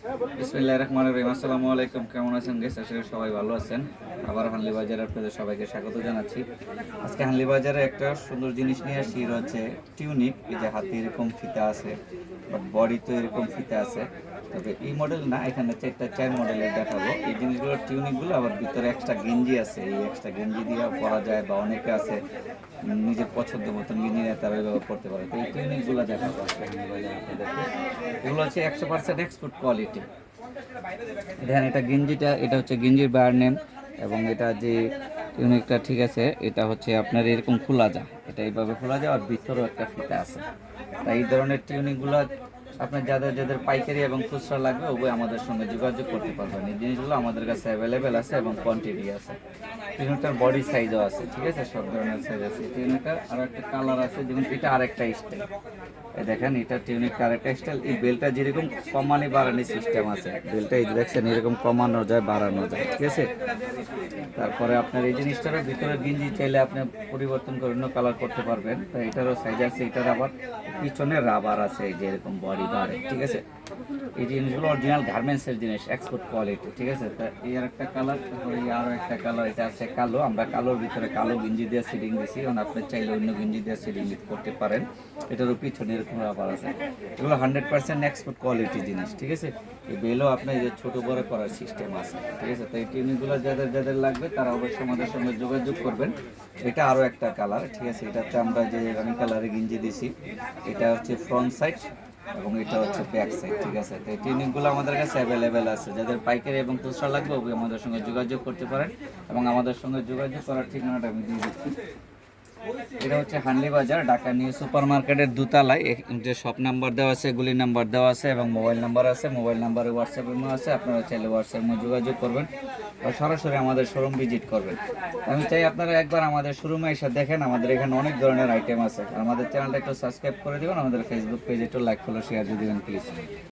বিসমিল্লাহির রহমানির রহিম। আসসালামু আলাইকুম। কেমন আছেন গাইস? আশা করি সবাই ভালো আছেন। আবার হানলি বাজারে আপনাদের সবাইকে স্বাগত জানাচ্ছি। আজকে হানলি বাজারে একটা সুন্দর জিনিস নিয়ে আসছি, এটা হচ্ছে টিউনিক। এই যে হাতে এরকম ফিতা আছে, বাট বডি তো এরকম ফিতা আছে, তবে এই মডেল না, এখানে চার মডেলের দেখাবো। এই জিনিসগুলো টিউনিকগুলো আবার ভিতরে এক্সট্রা গেঞ্জি আছে, এই এক্সট্রা গেঞ্জি দিয়ে পরা যায়, বা অনেকে আছে নিজের পছন্দ মতন গেঞ্জি নিয়ে তারা ব্যবহার করতে পারে। তো এই টিউনিকগুলো দেখাবো আজকে হানলি বাজারে আপনাদেরকে। এগুলো হচ্ছে 100% এক্সপোর্ট কোয়ালিটি। দেখেন এটা গেঞ্জিটা, এটা হচ্ছে গেঞ্জির ব্র্যান্ড নেম, এবং এটা যে ইউনিকটা, ঠিক আছে, এটা হচ্ছে আপনার এরকম খোলা যায়, এটা এইভাবে খোলা যায়, আর ভিতরেও একটা ফিতা আছে। তাই এই ধরনের টিউনিকগুলো আপনার যাদের যাদের পাইকারি এবং খুচরা লাগবে উভয় আমাদের সঙ্গে যোগাযোগ করতে পারবেন। এই জিনিসগুলো আমাদের কাছে অ্যাভেলেবেল আছে এবং কোয়ান্টিটি আছে। টিউনিকটার বডি সাইজও আছে, ঠিক আছে, সব ধরনের সাইজ আছে। টিউনিকটার আরও একটা কালার আছে, যেমন এটা আরেকটা স্টাইল। এই দেখেন এটা টিউনিকটা আরেকটা স্টাইল। এই বেলটা যেরকম কমানি বাড়ানি সিস্টেম আছে, বেলটা এই দেখছেন এরকম কমানো যায়, বাড়ানো যায়, ঠিক আছে। তারপরে আপনার এই জিনিসটারও ভিতরে গেঞ্জি চাইলে আপনি পরিবর্তন করে অন্য কালার করতে পারবেন। তো এটারও সাইজ আছে, এটার আবার পিছনে রাবার আছে, এই যে এরকম বডি বাড়ে, ঠিক আছে। এই জিনিসগুলো অরিজিনাল গার্মেন্টসের জিনিস, এক্সপোর্ট কোয়ালিটি, ঠিক আছে। তা এই আর একটা কালার, তারপরে এই আরও একটা কালার, এটা আছে কালো। আমরা কালোর ভিতরে কালো গেঞ্জি দিয়ে সিডিং দিছি, এবং আপনি চাইলে অন্য গেঞ্জি দিয়ে সিডিং করতে পারেন। এটারও পিছনে এরকম রাবার আছে। এগুলো 100% এক্সপোর্ট কোয়ালিটি জিনিস, ঠিক আছে। এই বেলও আপনার এই যে ছোটো বড় করার সিস্টেম আছে, ঠিক আছে। তো এই টিউনিকগুলো যাদের যাদের লাগবে তারা অবশ্যই আমাদের সঙ্গে যোগাযোগ করবেন। এটা আরও একটা কালার, ঠিক আছে। এটাতে আমরা যে রানি কালারে গেঞ্জি দিছি, এটা হচ্ছে ফ্রন্ট সাইড এবং এটা হচ্ছে ব্যাক সাইড, ঠিক আছে। তো এই টিউনিকগুলো আমাদের কাছে অ্যাভেলেবেল আছে। যাদের পাইকারি এবং খুচরা লাগবে ওই আমাদের সঙ্গে যোগাযোগ করতে পারেন, এবং আমাদের সঙ্গে যোগাযোগ করার ঠিকানাটা আমি দিয়ে দিচ্ছি। এটা হচ্ছে হানলি বাজার, ঢাকা নিউ সুপার মার্কেটের দোতলায়। যে শপ নাম্বার দেওয়া আছে, গুলি নাম্বার দেওয়া আছে, এবং মোবাইল নাম্বার আছে। মোবাইল নাম্বারে হোয়াটসঅ্যাপ আছে, আপনারা চাইলে হোয়াটসঅ্যাপে যোগাযোগ করবেন বা সরাসরি আমাদের শোরুম ভিজিট করবেন। আমি চাই আপনারা একবার আমাদের শোরুমে এসে দেখেন, আমাদের এখানে অনেক ধরনের আইটেম আছে। আমাদের চ্যানেলটা একটু সাবস্ক্রাইব করে দেবেন, আমাদের ফেসবুক পেজে একটু লাইক ফলো শেয়ার দিয়ে দেবেন প্লিজ।